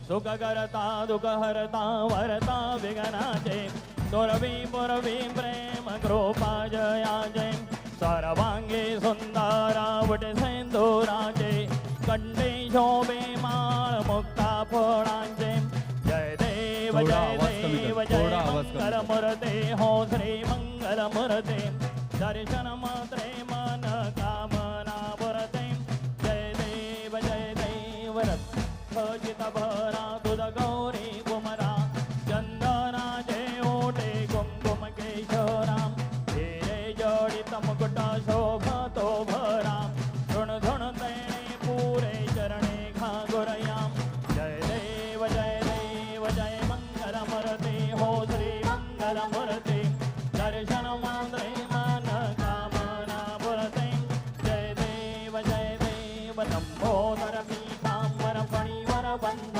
सुख करता दुख हरता वरता विघ्नाचे दुर्वी पुरवी प्रेम कृपा जयाचे सर्वांगी सुंदरा वट सिंधुराचे कंठे शोभे माळ मुक्ता फळांचे जय देव जय देव जय मंगल मूर्ते हो श्री मंगल मूर्ते दर्शन मात्रे मन कामना पुरते जय देव रक्षित भरा तुझ गौरी कुमरा चंदनाचे ओटे कुंकुम केशराम हिरे जडित मुकुट शोभतो भरा धुण धुण तैणे पुरे चरणे घागुरयाम जय देव जय मंगल मूर्ते हो श्री मंगल मूर्ते दर्शन मात्रे मन कामना पुरते जय देव लंबोदर पीतांबर फणीवर बंध